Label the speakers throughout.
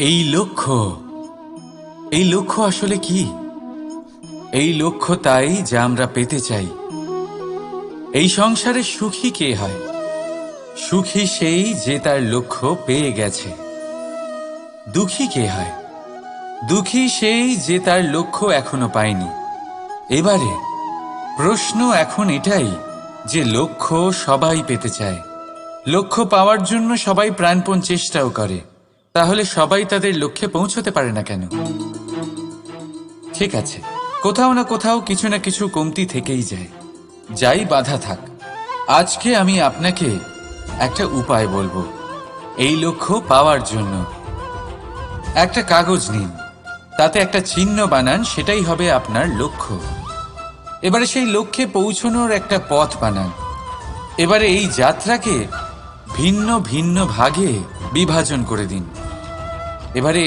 Speaker 1: এই লক্ষ্য আসলে কি? এই লক্ষ্য তাই যা আমরা পেতে চাই। এই সংসারে সুখী কে হয়? সুখী সেই যে তার লক্ষ্য পেয়ে গেছে। দুঃখী কে হয়? দুঃখী সেই যে তার লক্ষ্য এখনো পায়নি। এবারে প্রশ্ন এখন এটাই যে লক্ষ্য সবাই পেতে চায়, লক্ষ্য পাওয়ার জন্য সবাই প্রাণপণ চেষ্টাও করে, তাহলে সবাই তাদের লক্ষ্যে পৌঁছতে পারে না কেন? ঠিক আছে, কোথাও না কোথাও কিছু না কিছু কমতি থেকেই যায়, যাই বাধা থাক। আজকে আমি আপনাকে একটা উপায় বলবো এই লক্ষ্য পাওয়ার জন্য। একটা কাগজ নিন, তাতে একটা চিহ্ন বানান, সেটাই হবে আপনার লক্ষ্য। এবারে সেই লক্ষ্যে পৌঁছানোর একটা পথ বানান। এবারে এই যাত্রাকে ভিন্ন ভিন্ন ভাগে বিভাজন করে দিন। এবারে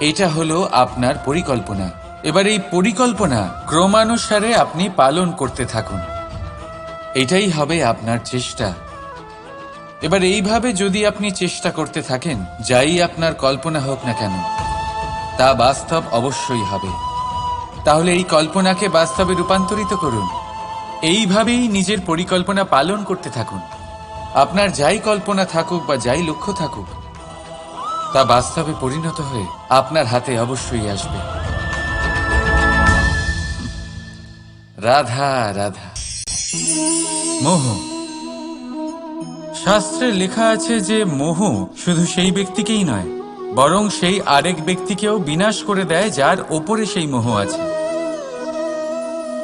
Speaker 1: এটা হলো আপনার পরিকল্পনা। এবার এই পরিকল্পনা ক্রমানুসারে আপনি পালন করতে থাকুন, এটাই হবে আপনার চেষ্টা। এবার এইভাবে যদি আপনি চেষ্টা করতে থাকেন, যাই আপনার কল্পনা হোক না কেন তা বাস্তব অবশ্যই হবে। তাহলে এই কল্পনাকে বাস্তবে রূপান্তরিত করুন। এইভাবেই নিজের পরিকল্পনা পালন করতে থাকুন। আপনার যাই কল্পনা থাকুক বা যাই লক্ষ্য থাকুক, তা বাস্তবে পরিণত হয়ে আপনার হাতে অবশ্যই আসবে। রাধা রাধা। মোহ। শাস্ত্রে লেখা আছে যে মোহ শুধু সেই ব্যক্তিকেই নয়, বরং সেই আরেক ব্যক্তিকেও বিনাশ করে দেয় যার ওপরে সেই মোহ আছে।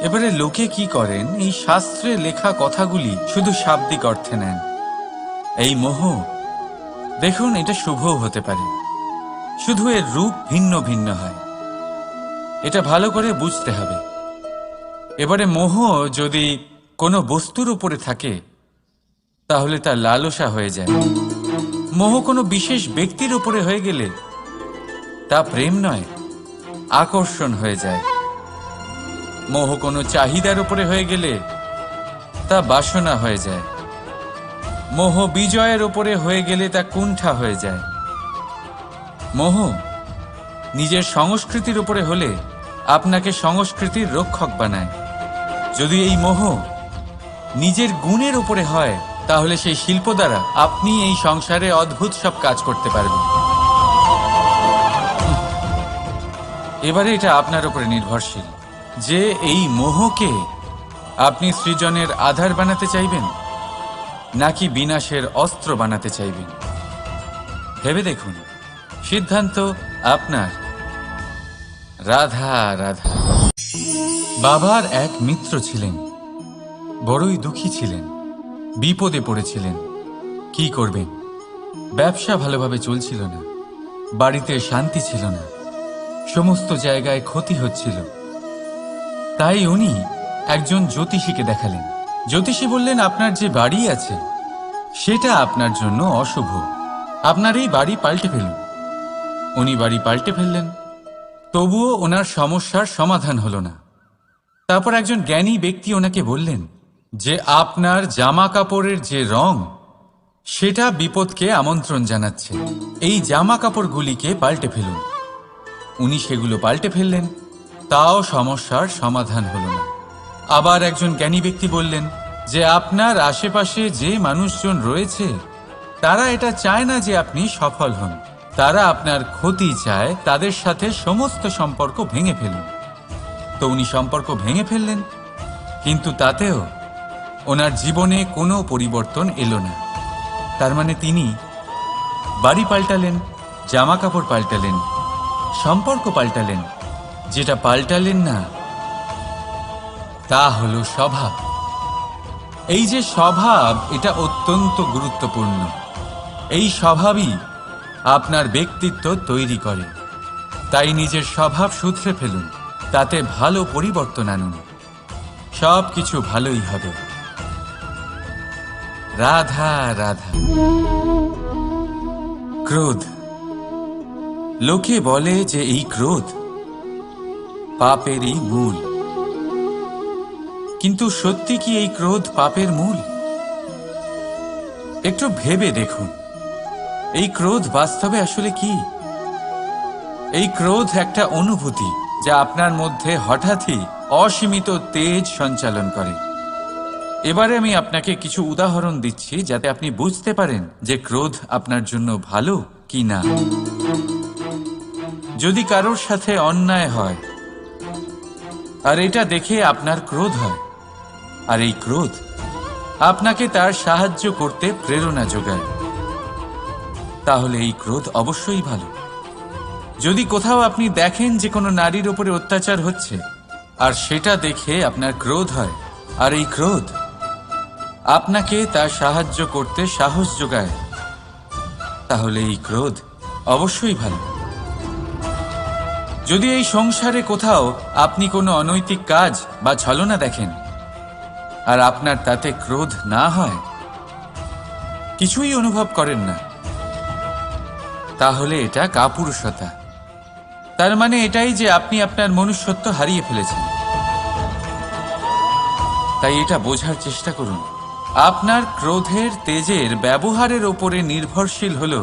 Speaker 1: এবারে লোকে কি করেন, এই শাস্ত্রে লেখা কথাগুলি শুধু শাব্দিক অর্থে নেন। এই মোহ দেখুন, এটা শুভও হতে পারে, শুধু এর রূপ ভিন্ন ভিন্ন হয়, এটা ভালো করে বুঝতে হবে। এবারে মোহ যদি কোনো বস্তুর উপরে থাকে তাহলে তা লালসা হয়ে যায়। মোহ কোনো বিশেষ ব্যক্তির উপরে হয়ে গেলে তা প্রেম নয়, আকর্ষণ হয়ে যায়। মোহ কোনো চাহিদার উপরে হয়ে গেলে তা বাসনা হয়ে যায়। মোহ বিজয়ের উপরে হয়ে গেলে তা কুণ্ঠা হয়ে যায়। মোহ নিজের সংস্কৃতির উপরে হলে আপনাকে সংস্কৃতির রক্ষক বানায়। যদি এই মোহ নিজের গুণের উপরে হয়, তাহলে সেই শিল্প দ্বারা আপনি এই সংসারে অদ্ভুত সব কাজ করতে পারবেন। এবারে এটা আপনার উপরে নির্ভরশীল যে এই মোহকে আপনি সৃজনের আধার বানাতে চাইবেন নাকি বিনাশের অস্ত্র বানাতে চাইবেন। ভেবে দেখুন, সিদ্ধান্ত আপনার। রাধা রাধা। বাবার এক মিত্র ছিলেন, বড়ই দুঃখী ছিলেন, বিপদে পড়েছিলেন। কি করবেন? ব্যবসা ভালোভাবে চলছিল না, বাড়িতে শান্তি ছিল না, সমস্ত জায়গায় ক্ষতি হচ্ছিল। তাই উনি একজন জ্যোতিষীকে দেখালেন। জ্যোতিষী বললেন, আপনার যে বাড়ি আছে সেটা আপনার জন্য অশুভ, আপনার এই বাড়ি পাল্টে ফেলুন। উনি বাড়ি পাল্টে ফেললেন, তবুও ওনার সমস্যার সমাধান হলো না। তারপর একজন জ্ঞানী ব্যক্তি ওনাকে বললেন যে আপনার জামা কাপড়ের যে রং সেটা বিপদকে আমন্ত্রণ জানাচ্ছে, এই জামা কাপড়গুলিকে পাল্টে ফেলুন। উনি সেগুলো পাল্টে ফেললেন, তাও সমস্যার সমাধান হলো না। আবার একজন জ্ঞানী ব্যক্তি বললেন যে আপনার আশেপাশে যে মানুষজন রয়েছে তারা এটা চায় না যে আপনি সফল হন, তারা আপনার ক্ষতি চায়, তাদের সাথে সমস্ত সম্পর্ক ভেঙে ফেলুন। তো উনি সম্পর্ক ভেঙে ফেললেন, কিন্তু তাতেও ওনার জীবনে কোনো পরিবর্তন এলো না। তার মানে তিনি বাড়ি পাল্টালেন, জামা কাপড় পাল্টালেন, সম্পর্ক পাল্টালেন, যেটা পাল্টালেন না তা হলো স্বভাব। এই যে স্বভাব, এটা অত্যন্ত গুরুত্বপূর্ণ। এই স্বভাবই আপনার ব্যক্তিত্ব তৈরি করে। তাই নিজের স্বভাব শুধরে ফেলুন, তাতে ভালো পরিবর্তন আনুন, সব কিছু ভালোই হবে। রাধা রাধা। ক্রোধ। লোকে বলে যে এই ক্রোধ পাপেরই মূল, কিন্তু সত্যি কি এই ক্রোধ পাপের মূল? একটু ভেবে দেখুন। এই ক্রোধ বাস্তবে আসলে কি? এই ক্রোধ একটা অনুভূতি যা আপনার মধ্যে হঠাৎই অসীমিত তেজ সঞ্চালন করে। এবারে আমি আপনাকে কিছু উদাহরণ দিচ্ছি যাতে আপনি বুঝতে পারেন যে ক্রোধ আপনার জন্য ভালো কি না। যদি কারোর সাথে অন্যায় হয় আর এটা দেখে আপনার ক্রোধ হয়, আর এই ক্রোধ আপনাকে তার সাহায্য করতে প্রেরণা যোগায়, তাহলে এই ক্রোধ অবশ্যই ভালো। যদি কোথাও আপনি দেখেন যে কোনো নারীর উপরে অত্যাচার হচ্ছে আর সেটা দেখে আপনার ক্রোধ হয়, আর এই ক্রোধ আপনাকে তার সাহায্য করতে সাহস যোগায়, তাহলে এই ক্রোধ অবশ্যই ভালো। যদি এই সংসারে কোথাও আপনি কোনো অনৈতিক কাজ বা ছলনা দেখেন আর আপনার তাতে ক্রোধ না হয়, কিছুই অনুভব করেন না, তাহলে এটা কাপুরুষতা। তার মানে এটাই যে আপনি আপনার মনুষ্যত্ব হারিয়ে ফেলেছেন। তাই এটা বোঝার চেষ্টা করুন, আপনার ক্রোধের তেজের ব্যবহারের ওপরে নির্ভরশীল হলো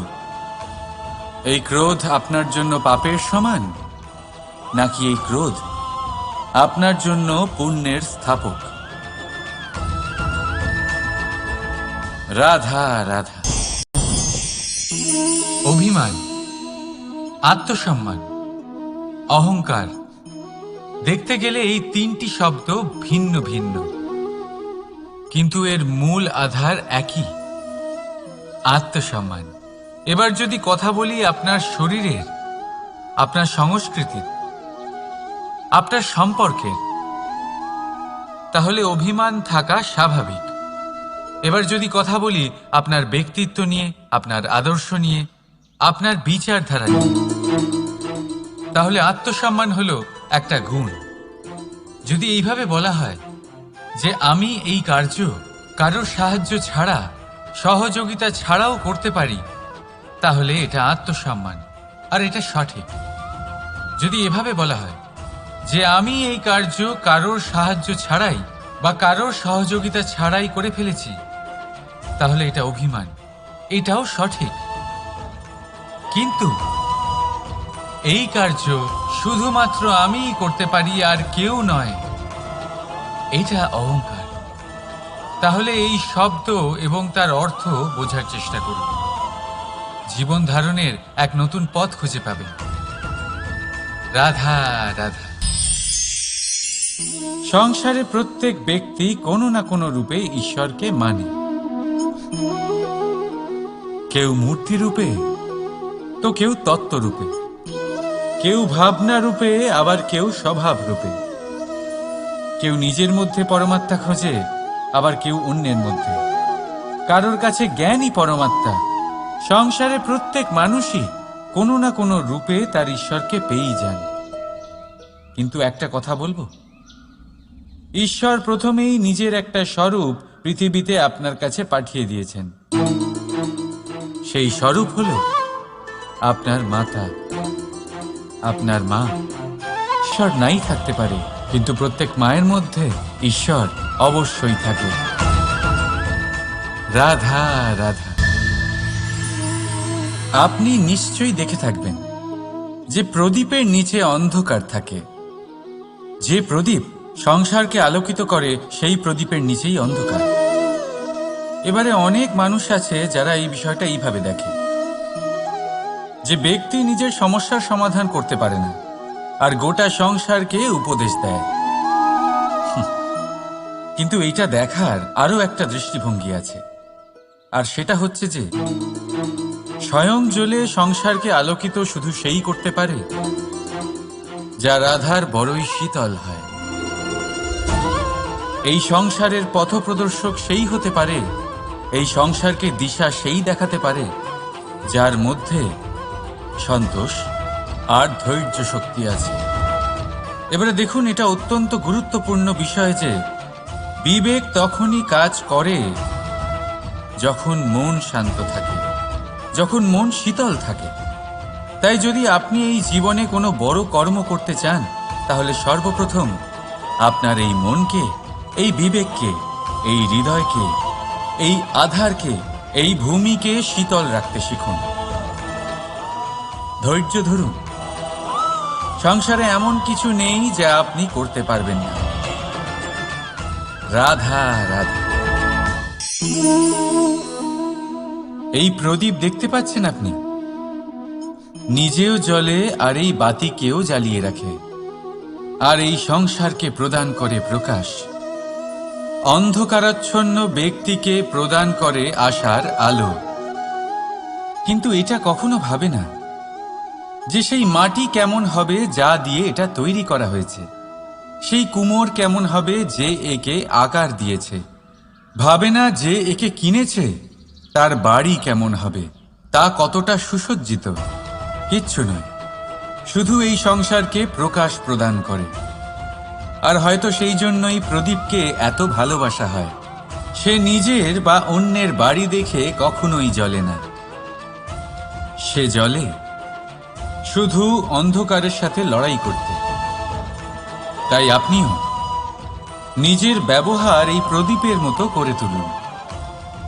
Speaker 1: এই ক্রোধ আপনার জন্য পাপের সমান, নাকি এই ক্রোধ আপনার জন্য পুণ্যের স্থাপক। রাধা রাধা। অভিমান, আত্মসম্মান, অহংকার, দেখতে গেলে এই তিনটি শব্দ ভিন্ন ভিন্ন, কিন্তু এর মূল আধার একই, আত্মসম্মান। এবার যদি কথা বলি আপনার শরীরের, আপনার সংস্কৃতির, আপনার সম্পর্কের, তাহলে অভিমান থাকা স্বাভাবিক। এবার যদি কথা বলি আপনার ব্যক্তিত্ব নিয়ে, আপনার আদর্শ নিয়ে, আপনার বিচারধারা নিয়ে, তাহলে আত্মসম্মান হলো একটা গুণ। যদি এইভাবে বলা হয় যে আমি এই কার্য কারোর সাহায্য ছাড়া, সহযোগিতা ছাড়াও করতে পারি, তাহলে এটা আত্মসম্মান, আর এটা সঠিক। যদি এভাবে বলা হয় যে আমি এই কার্য কারোর সাহায্য ছাড়াই বা কারোর সহযোগিতা ছাড়াই করে ফেলেছি, তাহলে এটা অভিমান, এটাও সঠিক। কিন্তু এই কার্য শুধুমাত্র আমিই করতে পারি আর কেউ নয়, এটা অহংকার। তাহলে এই শব্দ এবং তার অর্থ বোঝার চেষ্টা করুন, জীবন ধারণের এক নতুন পথ খুঁজে পাবেন। রাধা রাধা। সংসারে প্রত্যেক ব্যক্তি কোনো না কোনো রূপে ঈশ্বরকে মানে, কেউ মূর্তি রূপে, তো কেউ তত্ত্ব রূপে, কেউ ভাবনা রূপে, আবার কেউ স্বভাব রূপে। কেউ নিজের মধ্যে পরমাত্মা খোঁজে, আবার কেউ অন্যের মধ্যে। কারোর কাছে জ্ঞানই পরমাত্মা। সংসারে প্রত্যেক মানুষই কোনো না কোনো রূপে তার ঈশ্বরকে পেয়েই যান। কিন্তু একটা কথা বলবো, ঈশ্বর প্রথমেই নিজের একটা স্বরূপ পৃথিবীতে আপনার কাছে পাঠিয়ে দিয়েছেন। সেই স্বরূপ হলো আপনার মাতা, আপনার মা। ঈশ্বর নাই থাকতে পারে, কিন্তু প্রত্যেক মায়ের মধ্যে ঈশ্বর অবশ্যই থাকে। রাধা রাধা। আপনি নিশ্চয়ই দেখে থাকবেন যে প্রদীপের নিচে অন্ধকার থাকে। যে প্রদীপ সংসারকে আলোকিত করে, সেই প্রদীপের নিচেই অন্ধকার। এবারে অনেক মানুষ আছে যারা এই বিষয়টা এইভাবে দেখে যে ব্যক্তি নিজের সমস্যার সমাধান করতে পারে না, আর গোটা সংসারকে উপদেশ দেয়। কিন্তু এইটা দেখার আরো একটা দৃষ্টিভঙ্গি আছে, আর সেটা হচ্ছে যে স্বয়ং জ্বলে সংসারকে আলোকিত শুধু সেই করতে পারে যা রাধার বড়ই শীতল হয়। এই সংসারের পথপ্রদর্শক সেই হতে পারে, এই সংসারকে দিশা সেই দেখাতে পারে যার মধ্যে সন্তোষ আর ধৈর্য শক্তি আছে। এবারে দেখুন, এটা অত্যন্ত গুরুত্বপূর্ণ বিষয় যে বিবেক তখনই কাজ করে যখন মন শান্ত থাকে, যখন মন শীতল থাকে। তাই যদি আপনি এই জীবনে কোনো বড় কর্ম করতে চান, তাহলে সর্বপ্রথম আপনার এই মনকে, এই বিবেককে, এই হৃদয়কে, এই আধারকে, এই ভূমিকে শীতল রাখতে শিখুন। ধৈর্য ধরুন। সংসারে এমন কিছু নেই যা আপনি করতে পারবেন না। রাধা রাধা। এই প্রদীপ দেখতে পাচ্ছেন আপনি? নিজেও জ্বলে আর এই বাতিকেও জ্বালিয়ে রাখে, আর এই সংসারকে প্রদান করে প্রকাশ। অন্ধকারাচ্ছন্ন ব্যক্তিকে প্রদান করে আশার আলো। কিন্তু এটা কখনো ভাবে না যে সেই মাটি কেমন হবে যা দিয়ে এটা তৈরি করা হয়েছে, সেই কুমোর কেমন হবে যে একে আকার দিয়েছে। ভাবে না যে একে কিনেছে তার বাড়ি কেমন হবে, তা কতটা সুসজ্জিত। কিচ্ছু নয়, শুধু এই সংসারকে প্রকাশ প্রদান করে। আর হয়তো সেই জন্যই প্রদীপকে এত ভালোবাসা হয়। সে নিজের বা অন্যের বাড়ি দেখে কখনোই জ্বলে না। সে জ্বলে শুধু অন্ধকারের সাথে লড়াই করতে। তাই আপনিও নিজের ব্যবহার এই প্রদীপের মতো করে তুলুন।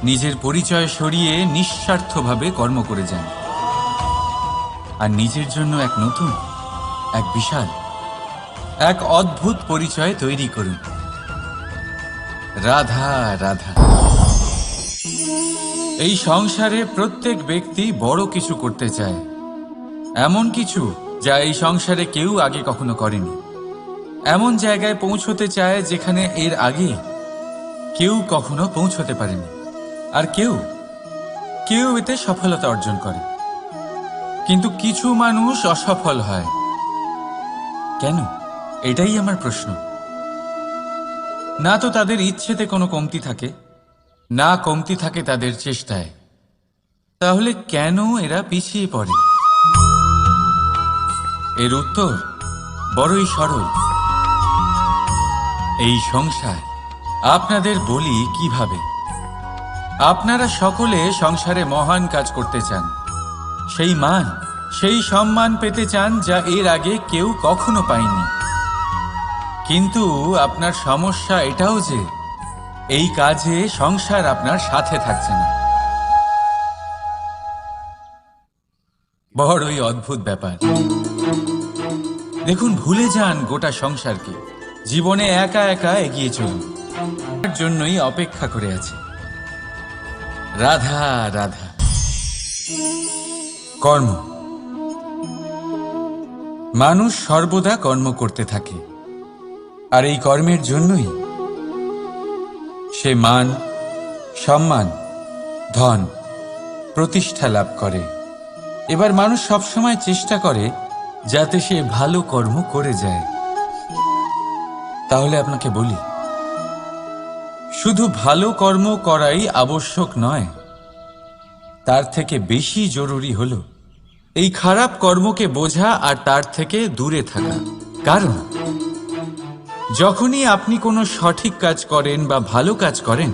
Speaker 1: নিজের পরিচয় সরিয়ে নিঃস্বার্থভাবে কর্ম করে যান, আর নিজের জন্য এক নতুন, এক বিশাল, এক অদ্ভুত পরিচয় তৈরি করুন। রাধা রাধা। এই সংসারে প্রত্যেক ব্যক্তি বড় কিছু করতে চায়, এমন কিছু যা এই সংসারে কেউ আগে কখনো করেনি। এমন জায়গায় পৌঁছতে চায় যেখানে এর আগে কেউ কখনো পৌঁছতে পারেনি। আর কেউ এতে সফলতা অর্জন করে। কিন্তু কিছু মানুষ অসফল হয় কেন? এটাই আমার প্রশ্ন। না তো তাদের ইচ্ছেতে কোনো কমতি থাকে, না কমতি থাকে তাদের চেষ্টায়। তাহলে কেন এরা পিছিয়ে পড়ে? এর উত্তর বড়ই সরল। এই সংসার। আপনাদের বলি কিভাবে। আপনারা সকলে সংসারে মহান কাজ করতে চান, সেই মান, সেই সম্মান পেতে চান যা এর আগে কেউ কখনো পায়নি। কিন্তু আপনার সমস্যা এটাও যে এই কাজে সংসার আপনার সাথে থাকছে না। বড়ই অদ্ভুত ব্যাপার। দেখুন, ভুলে যান গোটা সংসারকে। জীবনে একা একা এগিয়ে চলুন। তার জন্যই অপেক্ষা করে আছে। রাধা রাধা। কর্ম। মানুষ সর্বদা কর্ম করতে থাকে, আর এই কর্মের জন্যই সে মান, সম্মান, ধন, প্রতিষ্ঠা লাভ করে। এবার মানুষ সবসময় চেষ্টা করে যাতে সে ভালো কর্ম করে যায়। তাহলে আপনাকে বলি, শুধু ভালো কর্ম করাই আবশ্যক নয়, তার থেকে বেশি জরুরি হলো এই খারাপ কর্মকে বোঝা আর তার থেকে দূরে থাকা। কারণ যখনই আপনি কোনো সঠিক কাজ করেন বা ভালো কাজ করেন,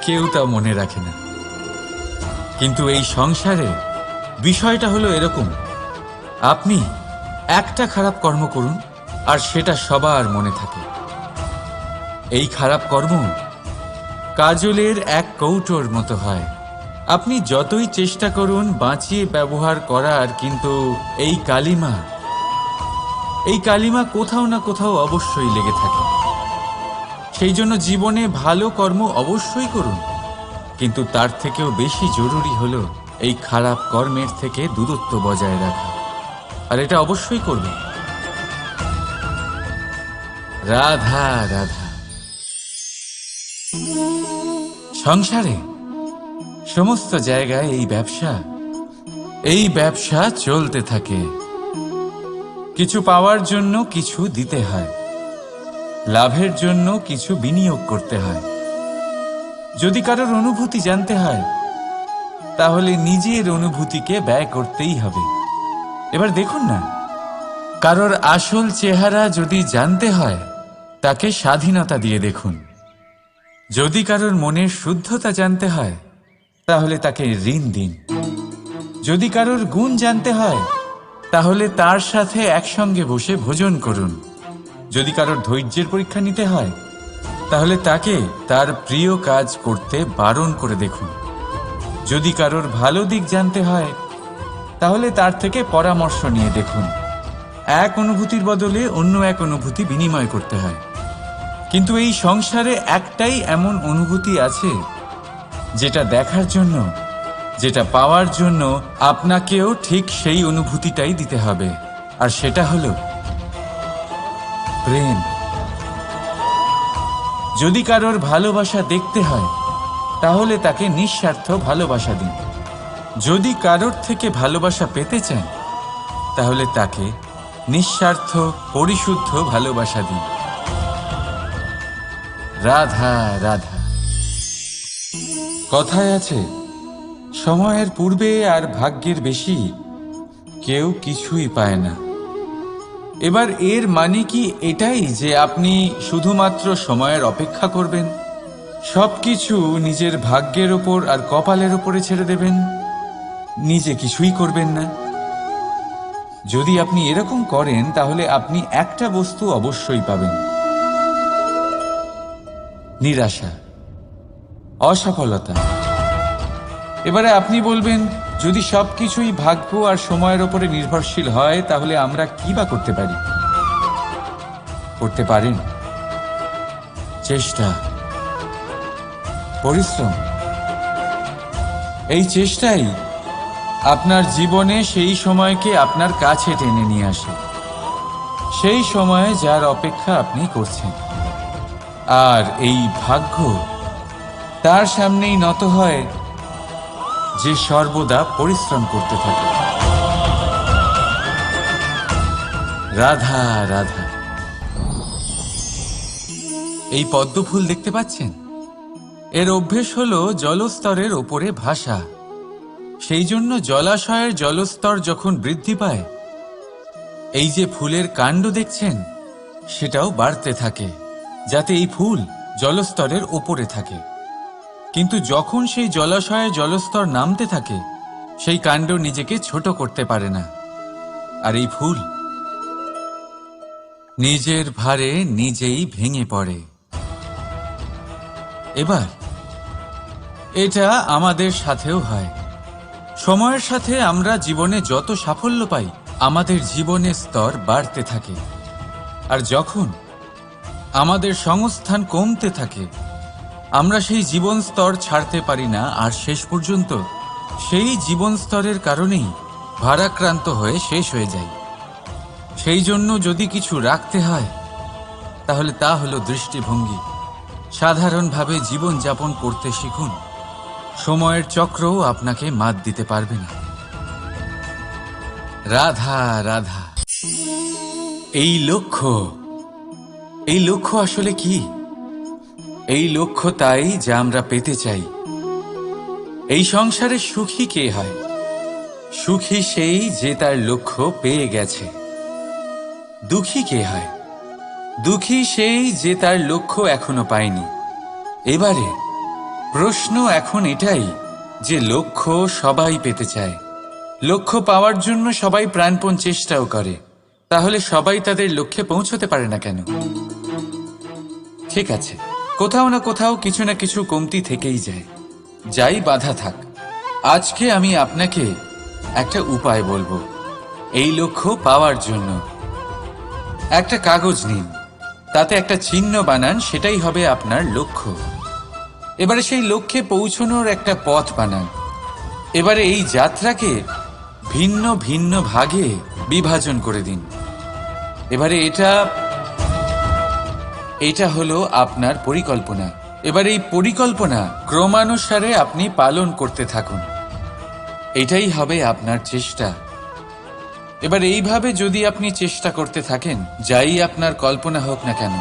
Speaker 1: কেউ তা মনে রাখে না। কিন্তু এই সংসারে বিষয়টা হলো এরকম, আপনি একটা খারাপ কর্ম করুন আর সেটা সবার মনে থাকে। এই খারাপ কর্ম কাজলের এক কৌটোর মতো হয়। আপনি যতই চেষ্টা করুন বাঁচিয়ে ব্যবহার করার, কিন্তু এই কালিমা কোথাও না কোথাও অবশ্যই লেগে থাকে। সেই জন্য জীবনে ভালো কর্ম অবশ্যই করুন, কিন্তু তার থেকেও বেশি জরুরি হলো এই খারাপ কর্মের থেকে দূরত্ব বজায় রাখা। আর এটা অবশ্যই করবেন। রাধা রাধা। সংসারে সমস্ত জায়গায় এই ব্যবসা চলতে থাকে। কিছু পাওয়ার জন্য কিছু দিতে হয়, লাভের জন্য কিছু বিনিয়োগ করতে হয়। যদি কারোর অনুভূতি জানতে হয়, তাহলে নিজের অনুভূতিকে ব্যয় করতেই হবে। এবার দেখুন না, কারোর আসল চেহারা যদি জানতে হয়, তাকে স্বাধীনতা দিয়ে দেখুন। যদি কারোর মনের শুদ্ধতা জানতে হয়, তাহলে তাকে ঋণ দিন। যদি কারোর গুণ জানতে হয়, তাহলে তার সাথে একসঙ্গে বসে ভোজন করুন। যদি কারোর ধৈর্যের পরীক্ষা নিতে হয়, তাহলে তাকে তার প্রিয় কাজ করতে বারণ করে দেখুন। যদি কারোর ভালো দিক জানতে হয়, তাহলে তার থেকে পরামর্শ নিয়ে দেখুন। এক অনুভূতির বদলে অন্য এক অনুভূতি বিনিময় করতে হয়। কিন্তু এই সংসারে একটাই এমন অনুভূতি আছে যেটা দেখার জন্য, যেটা পাওয়ার জন্য আপনাকেও ঠিক সেই অনুভূতিটাই দিতে হবে, আর সেটা হলো প্রেম। যদি কারোর ভালোবাসা দেখতে হয় তাহলে তাকে নিঃস্বার্থ ভালোবাসা দিন। যদি কারোর থেকে ভালোবাসা পেতে চান তাহলে তাকে নিঃস্বার্থ পরিশুদ্ধ ভালোবাসা দিন। রাধা রাধা। কথায় আছে, সময়ের পূর্বে আর ভাগ্যের বেশি কেউ কিছুই পায় না। এবার এর মানে কি এটাই যে আপনি শুধুমাত্র সময়ের অপেক্ষা করবেন, সবকিছু নিজের ভাগ্যের ওপর আর কপালের ওপরে ছেড়ে দেবেন, নিজে কিছুই করবেন না? যদি আপনি এরকম করেন তাহলে আপনি একটা বস্তু অবশ্যই পাবেন: নিরাশা, অসফলতা। এবারে আপনি বলবেন, যদি সবকিছুই ভাগ্য আর সময়ের ওপরে নির্ভরশীল হয় তাহলে আমরা কি বা করতে পারি? করতে পারেন চেষ্টা, পরিশ্রম। এই চেষ্টাই আপনার জীবনে সেই সময়কে আপনার কাছে টেনে নিয়ে আসে, সেই সময়ে যার অপেক্ষা আপনি করছেন। আর এই ভাগ্য তার সামনেই নত হয় যে সর্বদা পরিশ্রম করতে থাকে। রাধা রাধা। এই পদ্ম ফুল দেখতে পাচ্ছেন? এর অভ্যেস হলো জলস্তরের ওপরে ভাসা। সেই জন্য জলাশয়ের জলস্তর যখন বৃদ্ধি পায়, এই যে ফুলের কাণ্ড দেখছেন সেটাও বাড়তে থাকে, যাতে এই ফুল জলস্তরের ওপরে থাকে। কিন্তু যখন সেই জলাশয়ের জলস্তর নামতে থাকে, সেই কাণ্ড নিজেকে ছোট করতে পারে না, আর এই ফুল নিজের ভারে নিজেই ভেঙে পড়ে। এবার এটা আমাদের সাথেও হয়। সময়ের সাথে আমরা জীবনে যত সাফল্য পাই, আমাদের জীবনের স্তর বাড়তে থাকে। আর যখন আমাদের সংস্থান কমতে থাকে, আমরা সেই জীবন স্তর ছাড়তে পারি না, আর শেষ পর্যন্ত সেই জীবন স্তরের কারণেই ভারাক্রান্ত হয়ে শেষ হয়ে যায়। সেই জন্য যদি কিছু রাখতে হয় তাহলে তা হলো দৃষ্টিভঙ্গি। সাধারণভাবে জীবন যাপন করতে শিখুন, সময়ের চক্রও আপনাকে মাত দিতে পারবে না। রাধা রাধা। এই লক্ষ্য আসলে কি? এই লক্ষ্য তাই যা আমরা পেতে চাই। এই সংসারে সুখী কে হয়? সুখী সেই যে তার লক্ষ্য পেয়ে গেছে। দুঃখী কে হয়? দুঃখী সেই যে তার লক্ষ্য এখনো পায়নি। এবারে প্রশ্ন এখন এটাই যে লক্ষ্য সবাই পেতে চায়, লক্ষ্য পাওয়ার জন্য সবাই প্রাণপণ চেষ্টাও করে, তাহলে সবাই তাদের লক্ষ্যে পৌঁছতে পারে না কেন? ঠিক আছে, কোথাও না কোথাও কিছু না কিছু কমতি থেকেই যায়। যাই বাধা থাক, আজকে আমি আপনাকে একটা উপায় বলবো এই লক্ষ্য পাওয়ার জন্য। একটা কাগজ নিন, তাতে একটা চিহ্ন বানান, সেটাই হবে আপনার লক্ষ্য। এবারে সেই লক্ষ্যে পৌঁছানোর একটা পথ বানান। এবারে এই যাত্রাকে ভিন্ন ভিন্ন ভাগে বিভাজন করে দিন। এবারে এটা হলো আপনার পরিকল্পনা। এবার এই পরিকল্পনা ক্রমানুসারে আপনি পালন করতে থাকুন। এটাই হবে আপনার চেষ্টা। এবার এইভাবে যদি আপনি চেষ্টা করতে থাকেন, যাই আপনার কল্পনা হোক না কেন,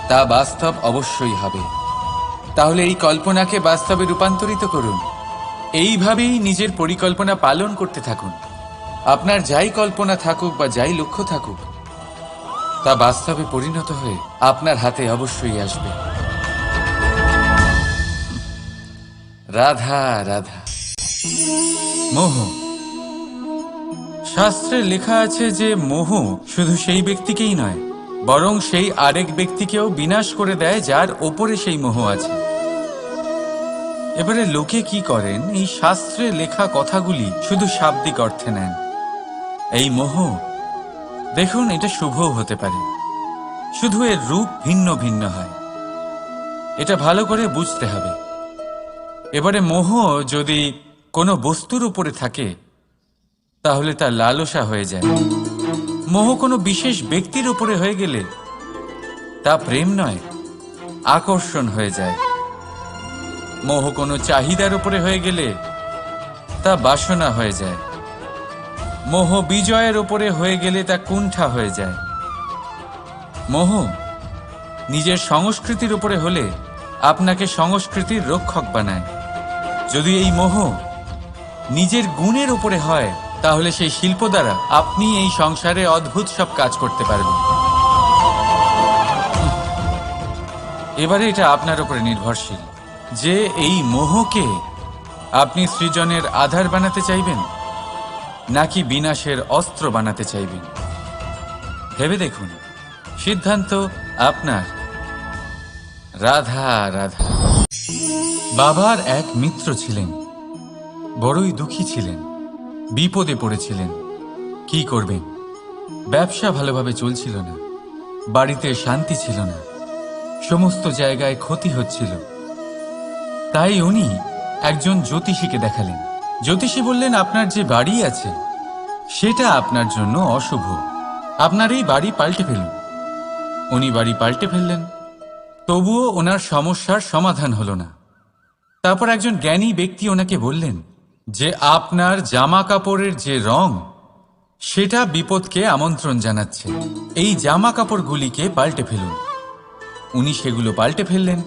Speaker 1: তা বাস্তব অবশ্যই হবে। তাহলে এই কল্পনাকে বাস্তবে রূপান্তরিত করুন। এইভাবেই নিজের পরিকল্পনা পালন করতে থাকুন। আপনার যাই কল্পনা থাকুক বা যাই লক্ষ্য থাকুক, তা বাস্তবে পরিণত হয়ে আপনার হাতে অবশ্যই আসবে। রাধা রাধা। মোহ। শাস্ত্রে লেখা আছে যে মোহ শুধু সেই ব্যক্তিকেই নয়, বরং সেই আরেক ব্যক্তিকেও বিনাশ করে দেয় যার ওপরে সেই মোহ আছে। এবারে লোকে কি করেন, এই শাস্ত্রে লেখা কথাগুলি শুধু শাব্দিক অর্থে নেন। এই মোহ, দেখুন, এটা শুভও হতে পারে, শুধু এর রূপ ভিন্ন ভিন্ন হয়। এটা ভালো করে বুঝতে হবে। এবারে মোহ যদি কোনো বস্তুর উপরে থাকে তাহলে তা লালসা হয়ে যায়। মোহ কোনো বিশেষ ব্যক্তির উপরে হয়ে গেলে তা প্রেম নয়, আকর্ষণ হয়ে যায়। মোহ কোনো চাহিদার উপরে হয়ে গেলে তা বাসনা হয়ে যায়। মোহ বিজয়ের উপরে হয়ে গেলে তা কুণ্ঠা হয়ে যায়। মোহ নিজের সংস্কৃতির উপরে হলে আপনাকে সংস্কৃতির রক্ষক বানায়। যদি এই মোহ নিজের গুণের উপরে হয় তাহলে সেই শিল্প দ্বারা আপনি এই সংসারে অদ্ভুত সব কাজ করতে পারবেন। এবারে এটা আপনার উপরে নির্ভরশীল যে এই মোহকে আপনি সৃজনের আধার বানাতে চাইবেন নাকি বিনাশের অস্ত্র বানাতে চাইবেন। ভেবে দেখুন, সিদ্ধান্ত আপনার। রাধা রাধা। বাবার এক মিত্র ছিলেন, বড়ই দুঃখী ছিলেন, বিপদে পড়েছিলেন। কি করবেন? ব্যবসা ভালোভাবে চলছিল না, বাড়িতে শান্তি ছিল না, সমস্ত জায়গায় ক্ষতি হচ্ছিল। তাই উনি একজন জ্যোতিষীকে দেখালেন। জ্যোতিষী বললেন, আপনার যে বাড়ি আছে সেটা আপনার জন্য অশুভ, আপনার এই বাড়ি পাল্টে ফেলুন। উনি বাড়ি পাল্টে ফেললেন, তবুও ওনার সমস্যার সমাধান হলো না। তারপর একজন জ্ঞানী ব্যক্তি ওনাকে বললেন যে আপনার জামা কাপড়ের যে রং সেটা বিপদকে আমন্ত্রণ জানাচ্ছে, এই জামা কাপড়গুলিকে পাল্টে ফেলুন। উনি সেগুলো পাল্টে ফেললেন,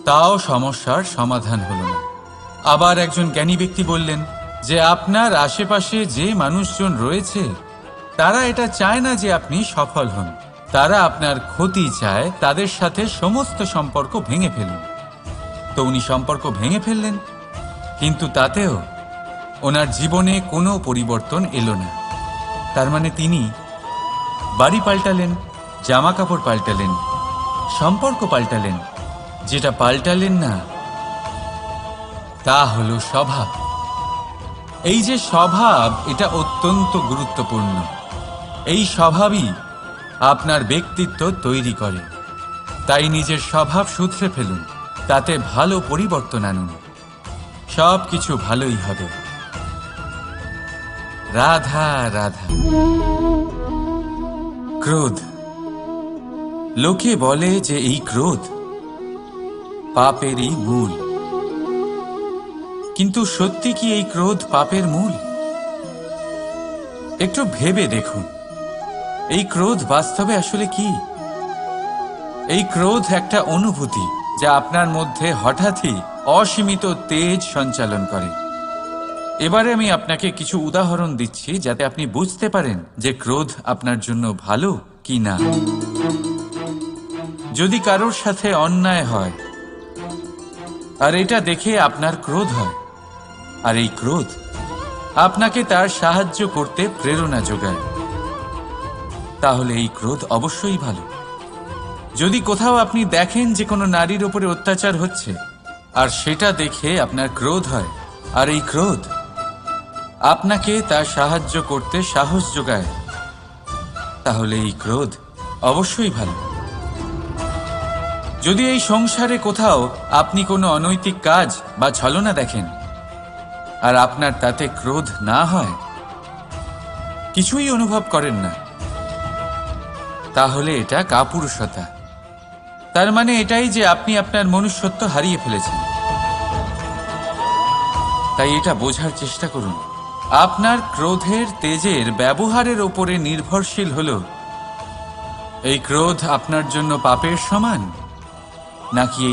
Speaker 1: তাও সমস্যার সমাধান হলো না। আবার একজন জ্ঞানী ব্যক্তি বললেন যে আপনার আশেপাশে যে মানুষজন রয়েছে তারা এটা চায় না যে আপনি সফল হন, তারা আপনার ক্ষতি চায়, তাদের সাথে সমস্ত সম্পর্ক ভেঙে ফেলুন। তো উনি সম্পর্ক ভেঙে ফেললেন, কিন্তু তাতেও ওনার জীবনে কোনো পরিবর্তন এলো না। তার মানে তিনি বাড়ি পাল্টালেন, জামা কাপড় পাল্টালেন, সম্পর্ক পাল্টালেন, যেটা পাল্টালেন না তা হলো স্বভাব। এই যে স্বভাব, এটা অত্যন্ত গুরুত্বপূর্ণ। এই স্বভাবই আপনার ব্যক্তিত্ব তৈরি করে। তাই নিজের স্বভাব শুধরে ফেলুন, তাতে ভালো পরিবর্তন আনুন, সব কিছু ভালোই হবে। রাধা রাধা। ক্রোধ, লোকে বলে যে এই ক্রোধ পাপেরই মূল, কিন্তু সত্যি কি এই ক্রোধ পাপের মূল? একটু ভেবে দেখুন, এই ক্রোধ বাস্তবে আসলে কি? এই ক্রোধ একটা অনুভূতি যা আপনার মধ্যে হঠাৎই অসীমিত তেজ সঞ্চালন করে। এবারে আমি আপনাকে কিছু উদাহরণ দিচ্ছি যাতে আপনি বুঝতে পারেন যে ক্রোধ আপনার জন্য ভালো কি না। যদি কারোর সাথে অন্যায় হয় আর এটা দেখে আপনার ক্রোধ হয়, আর এই ক্রোধ আপনাকে তার সাহায্য করতে প্রেরণা যোগায়, তাহলে এই ক্রোধ অবশ্যই ভালো। যদি কোথাও আপনি দেখেন যে কোনো নারীর উপরে অত্যাচার হচ্ছে আর সেটা দেখে আপনার ক্রোধ হয়, আর এই ক্রোধ আপনাকে তার সাহায্য করতে সাহস যোগায়, তাহলে এই ক্রোধ অবশ্যই ভালো। যদি এই সংসারে কোথাও আপনি কোনো অনৈতিক কাজ বা ছলনা দেখেন আর আপনার তাতে ক্রোধ না হয়, কিছুই অনুভব করেন না, তাহলে এটা কাপুরুষতা। তার মানে এটাই যে আপনি আপনার মনুষ্যত্ব হারিয়ে ফেলেছেন। তাই এটা বোঝার চেষ্টা করুন, আপনার ক্রোধের তেজের ব্যবহারের উপরে নির্ভরশীল হলো এই ক্রোধ আপনার জন্য পাপের সমান নাকি